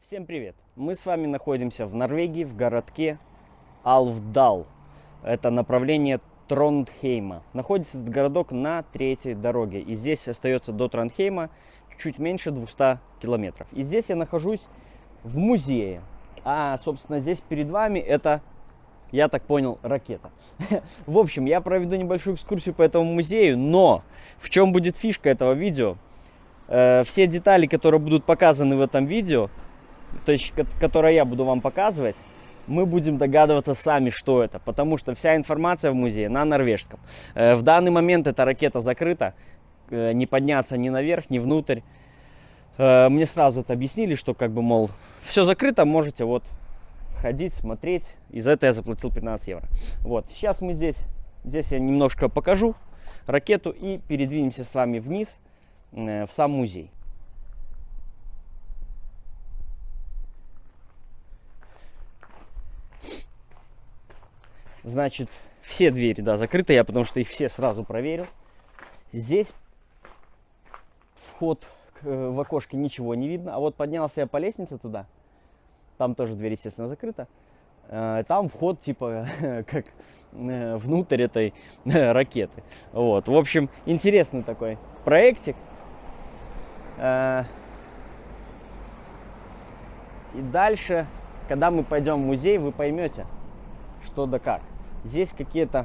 Всем привет! Мы с вами находимся в Норвегии, в городке Алвдал. Это направление Трондхейма. Находится этот городок на третьей дороге. И здесь остается до Трондхейма чуть меньше 200 километров. И здесь я нахожусь в музее. А, собственно, здесь перед вами это, я так понял, ракета. В общем, я проведу небольшую экскурсию по этому музею. Но в чем будет фишка этого видео? Все детали, которые будут показаны в этом видео, то есть, которое я буду вам показывать, мы будем догадываться сами, что это. Потому что вся информация в музее на норвежском. В данный момент эта ракета закрыта. Не подняться ни наверх, ни внутрь. Мне сразу это объяснили, что как бы, мол, все закрыто, можете вот ходить, смотреть. И за это я заплатил 15 евро. Вот, сейчас мы здесь я немножко покажу ракету и передвинемся с вами вниз в сам музей. Значит, все двери, да, закрыты, я потому что их все сразу проверил. Здесь вход в окошке, ничего не видно. А вот поднялся я по лестнице туда. Там тоже дверь, естественно, закрыта. Там вход, типа, как внутрь этой ракеты. Вот, в общем, интересный такой проектик. И дальше, когда мы пойдем в музей, вы поймете, что да как. Здесь какие-то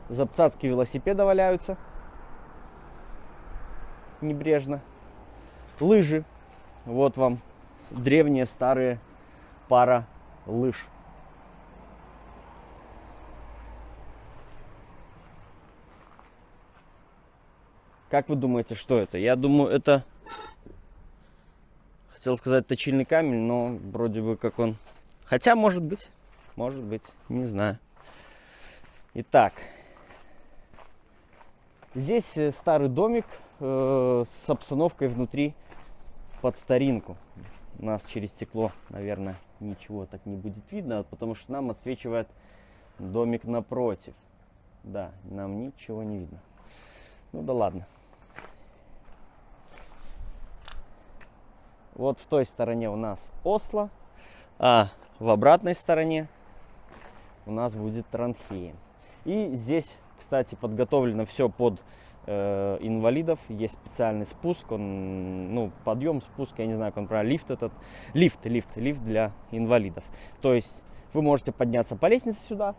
запцацки велосипеда валяются. Небрежно. Лыжи. Вот вам древние старые пара лыж. Как вы думаете, что это? Я думаю, это... Хотел сказать точильный камень, но вроде бы как он... Хотя, может быть, не знаю. Итак, здесь старый домик с обстановкой внутри под старинку. У нас через стекло, наверное, ничего так не будет видно, потому что нам отсвечивает домик напротив. Да, нам ничего не видно. Ну да ладно. Вот в той стороне у нас Осло, а в обратной стороне у нас будет Трондхейм. И здесь, кстати, подготовлено все под инвалидов. Есть специальный спуск, он, ну, подъем, спуск, я не знаю, как он правильно, лифт для инвалидов. То есть вы можете подняться по лестнице сюда,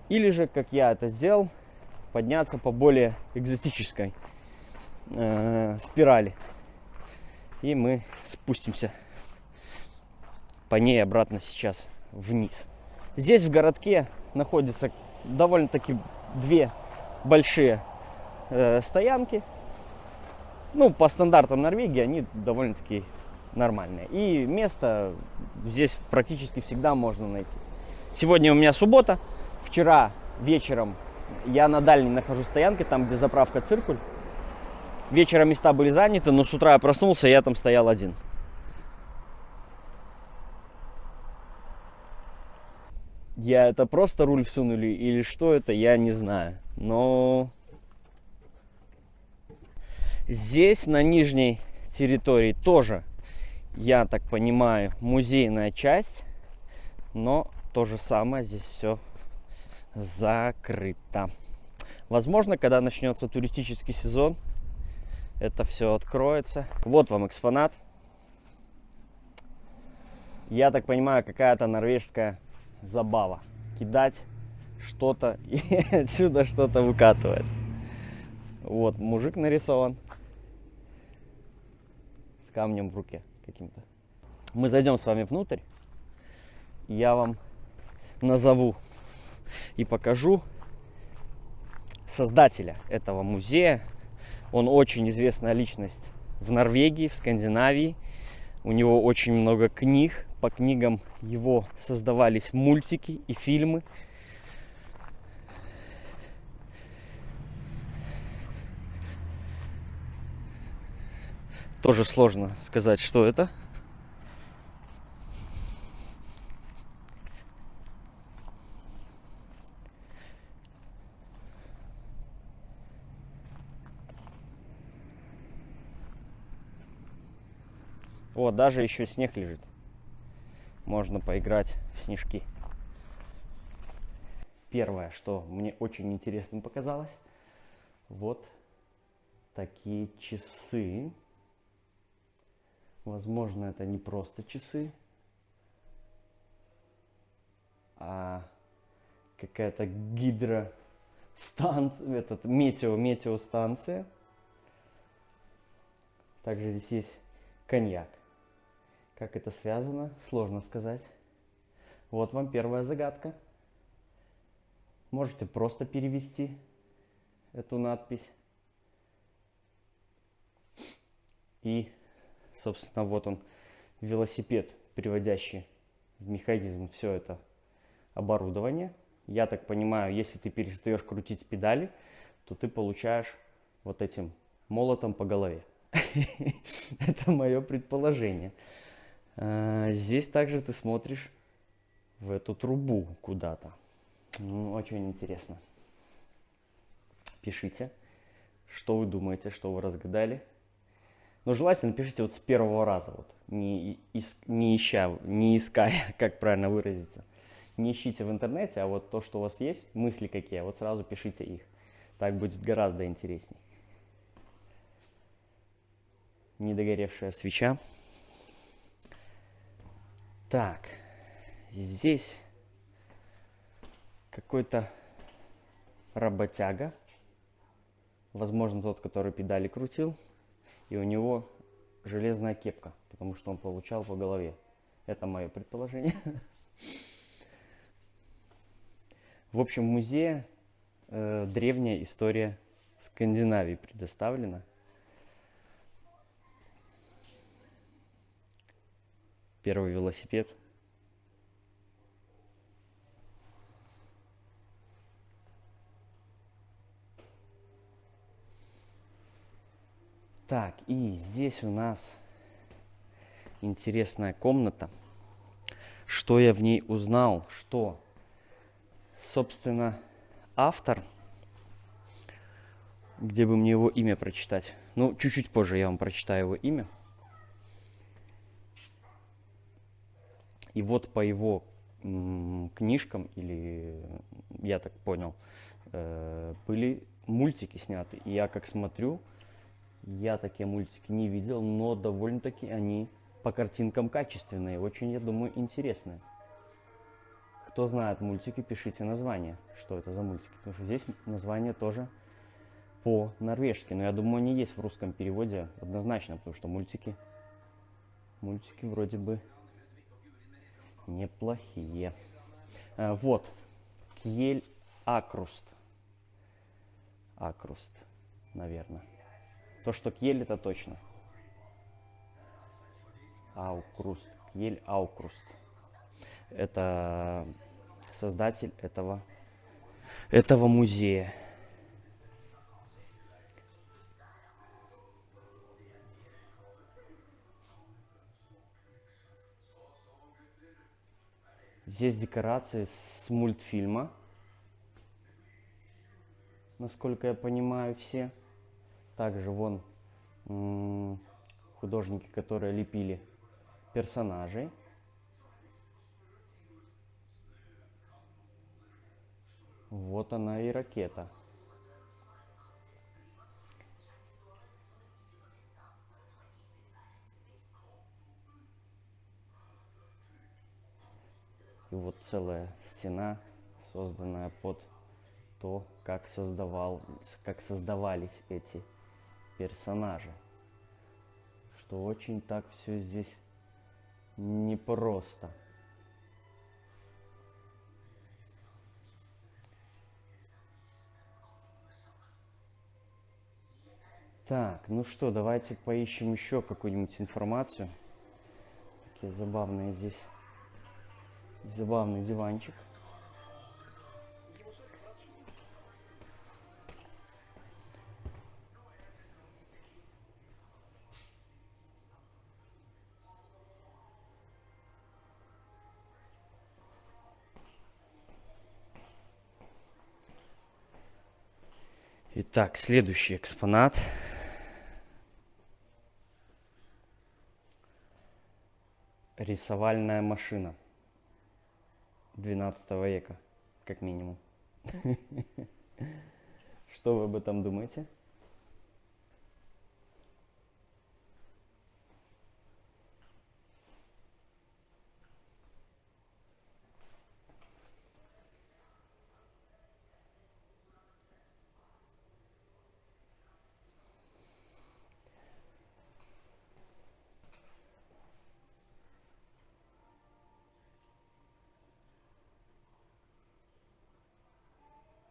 или же, как я это сделал, подняться по более экзотической спирали. И мы спустимся по ней обратно сейчас вниз. Здесь в городке находятся довольно-таки две большие стоянки. Ну, по стандартам Норвегии они довольно-таки нормальные. И место здесь практически всегда можно найти. Сегодня у меня суббота. Вчера вечером я на дальней нахожу стоянке, там, где заправка «Циркуль». Вечером места были заняты, но с утра я проснулся, и я там стоял один. Это просто руль всунули или что это, я не знаю. Но здесь на нижней территории тоже, я так понимаю, музейная часть. Но то же самое, здесь все закрыто. Возможно, когда начнется туристический сезон, это все откроется. Вот вам экспонат. Я так понимаю, какая-то норвежская забава. Кидать что-то, и отсюда что-то выкатывается. Вот мужик нарисован с камнем в руке каким-то. Мы зайдем с вами внутрь. Я вам назову и покажу создателя этого музея. Он очень известная личность в Норвегии, в Скандинавии. У него очень много книг. По книгам его создавались мультики и фильмы. Тоже сложно сказать, что это. Вот, даже еще снег лежит. можно поиграть в снежки. Первое, что мне очень интересным показалось, вот такие часы. Возможно, это не просто часы, а какая-то гидростанция, метеостанция. Также здесь есть коньяк. Как это связано, сложно сказать. Вот вам первая загадка. Можете просто перевести эту надпись. И, собственно, вот он, велосипед, приводящий в механизм все это оборудование. Я так понимаю, если ты перестаешь крутить педали, то ты получаешь вот этим молотом по голове. Это мое предположение. Здесь также ты смотришь в эту трубу куда-то. Очень интересно. Пишите, что вы думаете, что вы разгадали. Но желательно пишите вот с первого раза, вот, не иская, как правильно выразиться. Не ищите в интернете, а вот то, что у вас есть, мысли какие, вот сразу пишите их. Так будет гораздо интересней. Недогоревшая свеча. Так, здесь какой-то работяга. Возможно, тот, который педали крутил. И у него железная кепка, потому что он получал по голове. Это мое предположение. В общем, в музее древняя история Скандинавии предоставлена. Первый велосипед. Так, и здесь у нас интересная комната. Что я в ней узнал? Что, собственно, автор, где бы мне его имя прочитать? Ну, чуть-чуть позже я вам прочитаю его имя. И вот по его книжкам, или, я так понял, были мультики сняты. И я как смотрю, я такие мультики не видел, но довольно-таки они по картинкам качественные, очень, я думаю, интересные. Кто знает мультики, пишите название, что это за мультики, потому что здесь название тоже по-норвежски, но я думаю, они есть в русском переводе однозначно, потому что мультики вроде бы неплохие. Вот, Кьель Акруст. Акруст, наверное. То, что Кьель, это точно. Аукруст. Кьель Аукруст. Это создатель этого музея. Здесь декорации с мультфильма, насколько я понимаю, все. Также вон художники, которые лепили персонажей. Вот она и ракета. И вот целая стена, созданная под то, как создавались эти персонажи. Что очень так все здесь непросто. Так, ну что, давайте поищем еще какую-нибудь информацию. Такие забавные здесь. Забавный диванчик. Итак, следующий экспонат. Рисовальная машина. XII века, как минимум. Что вы об этом думаете?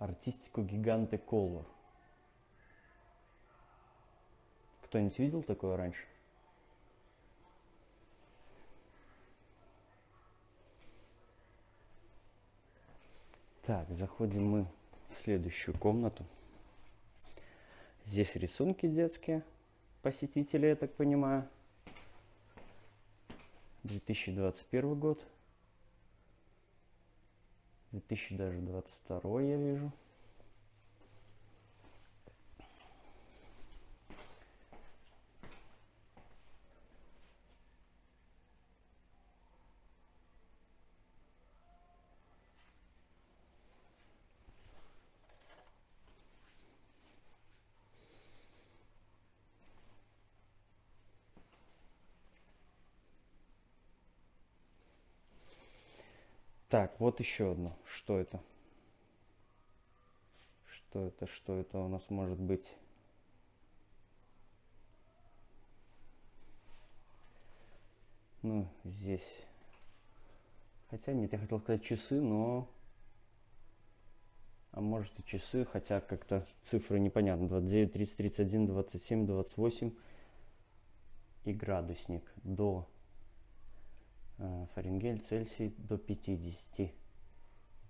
Артистику гиганте Колор. Кто-нибудь видел такое раньше? Так, заходим мы в следующую комнату. Здесь рисунки детские, посетители, я так понимаю. 2021 год. 2022 я вижу. Так, вот еще одно. Что это? Что это у нас может быть? Ну, здесь. Хотя нет, я хотел сказать часы, но... А может и часы, хотя как-то цифры непонятны. 29, 30, 31, 27, 28. И градусник до Фаренгельт, Цельсий до 50.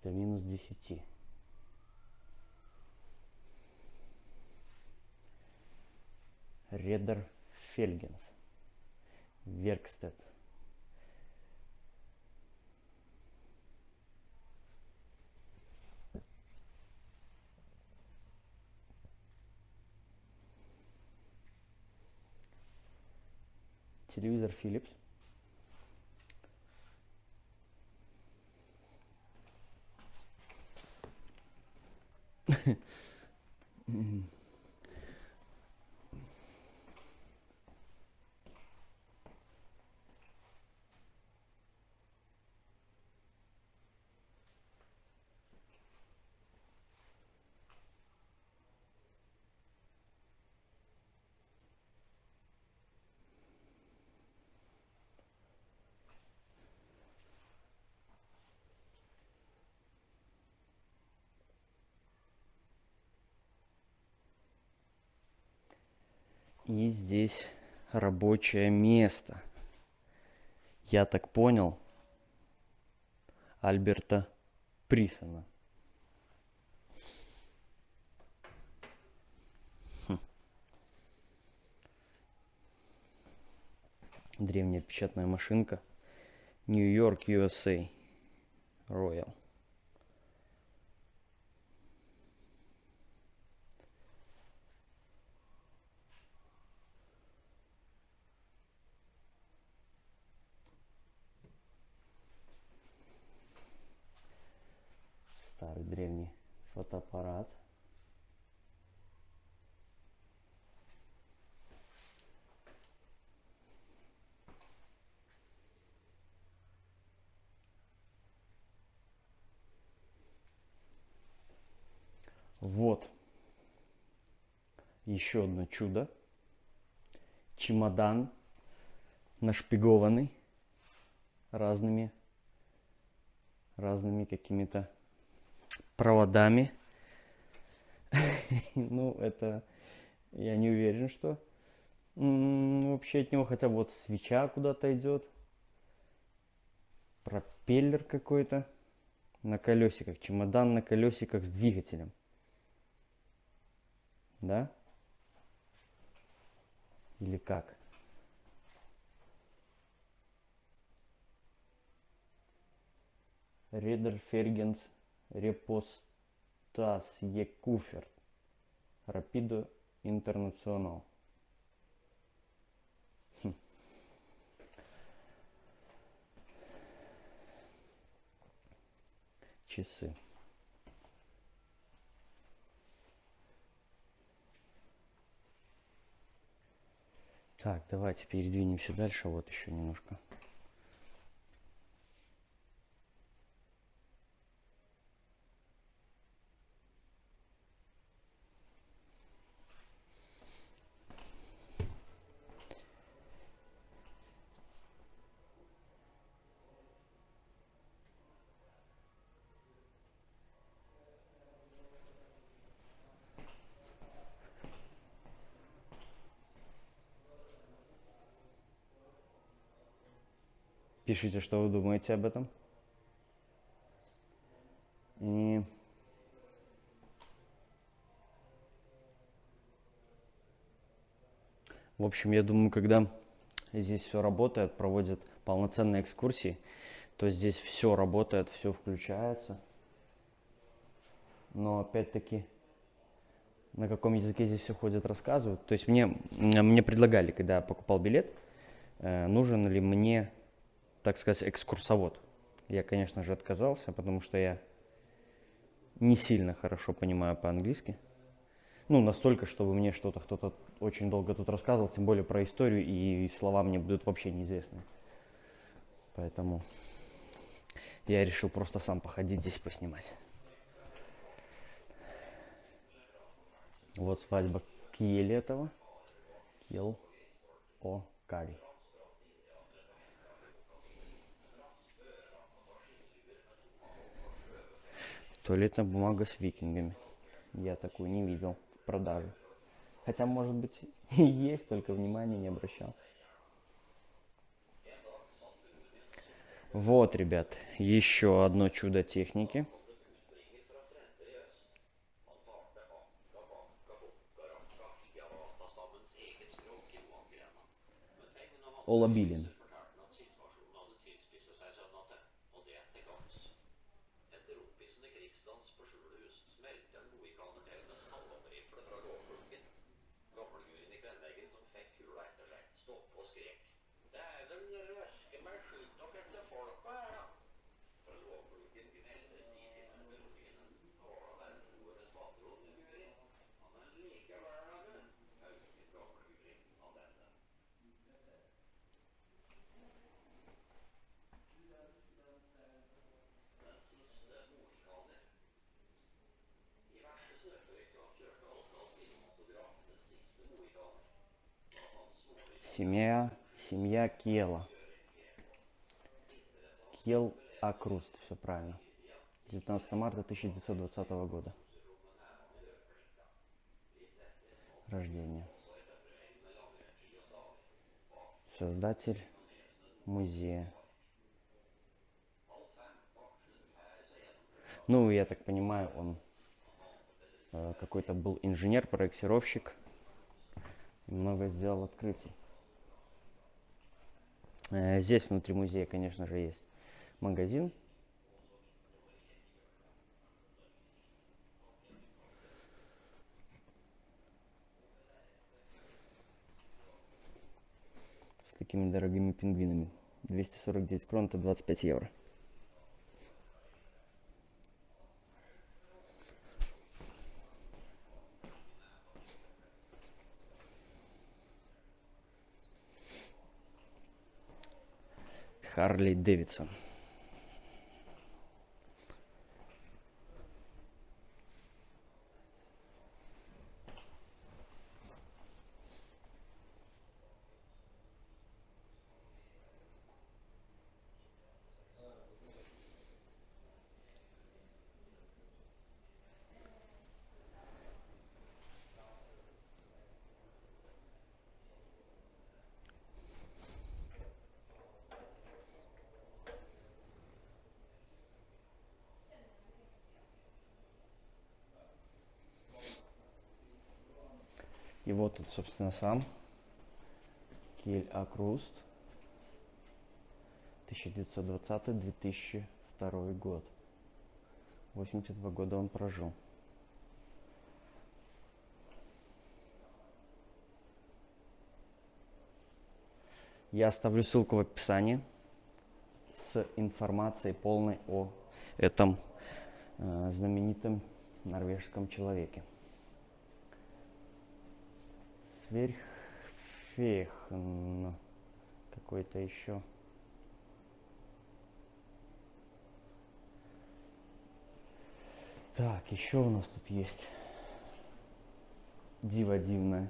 До минус 10. Редер Фельгенс. Веркстед. Телевизор Philips. И здесь рабочее место. Я так понял, Альберта Присона. Древняя печатная машинка. Нью-Йорк, USA. Royal. Старый древний фотоаппарат. Вот. Еще одно чудо. Чемодан нашпигованный разными какими-то проводами. Ну, это я не уверен, что вообще от него, хотя вот свеча куда-то идет. Пропеллер какой-то на колесиках. Чемодан на колесиках с двигателем. Да? Или как? Редер Фергенс Репостас Екуферт. Рапидо Интернационал. часы. Так, давайте передвинемся дальше. Вот еще немножко. Пишите, что вы думаете об этом. И в общем, я думаю, когда здесь все работает, проводят полноценные экскурсии, то здесь все работает, все включается. Но опять-таки, на каком языке здесь все ходят, рассказывают. То есть мне предлагали, когда я покупал билет, нужен ли мне, так сказать, экскурсовод. Я, конечно же, отказался, потому что я не сильно хорошо понимаю по-английски. Ну, настолько, чтобы мне что-то кто-то очень долго тут рассказывал, тем более про историю, и слова мне будут вообще неизвестны. Поэтому я решил просто сам походить здесь, поснимать. Вот свадьба Киелетова. Киел-О-Кари. Туалетная бумага с викингами. Я такую не видел в продаже. Хотя, может быть, и есть, только внимания не обращал. Вот, ребят, еще одно чудо техники. Олабилин. Семья Кьела. Кьел Акруст, все правильно. 19 марта 1920 года. Рождение. Создатель музея. Ну, я так понимаю, он какой-то был инженер, проектировщик. Много сделал открытий. Здесь внутри музея, конечно же, есть магазин. С такими дорогими пингвинами. 249 крон, это 25 евро. Харли Дэвидсон. И вот тут, собственно, сам Киель Акруст. 1920-2002 год. 82 года он прожил. Я оставлю ссылку в описании с информацией полной о этом знаменитом норвежском человеке. Сверхфехн какой-то еще. Так, еще у нас тут есть диво дивное.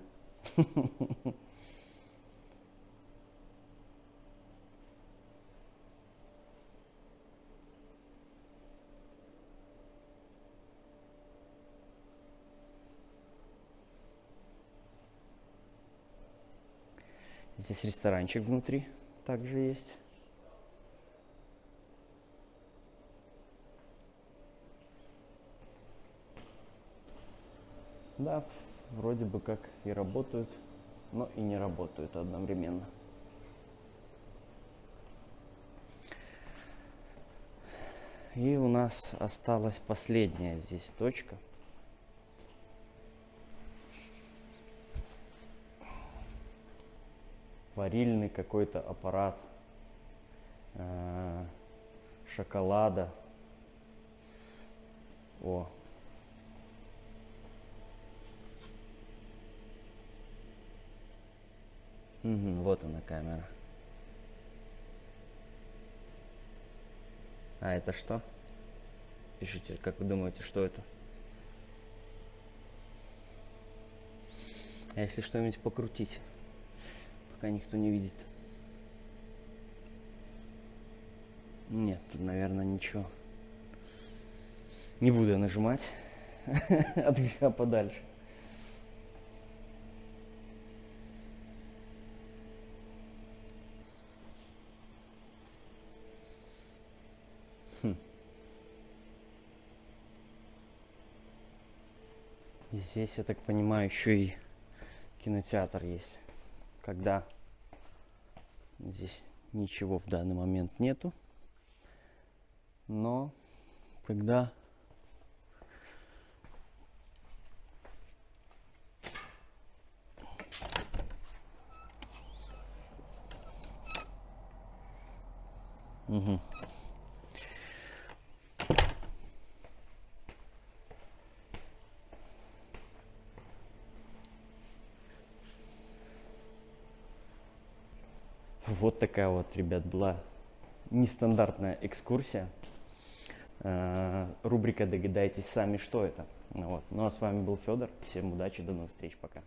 Здесь ресторанчик внутри также есть. Да, вроде бы как и работают, но и не работают одновременно. И у нас осталась последняя здесь точка. Варильный какой-то аппарат шоколада. О. Угу, вот она камера. А это что? Пишите, как вы думаете, что это? А если что-нибудь покрутить? Пока никто не видит. Нет, тут, наверное, ничего. Не буду я нажимать. От греха подальше. И здесь, я так понимаю, еще и кинотеатр есть. Когда здесь ничего в данный момент нету, но когда угу. Вот такая вот, ребят, была нестандартная экскурсия. Рубрика «Догадайтесь сами, что это». Вот. Ну а с вами был Федор. Всем удачи, до новых встреч, пока.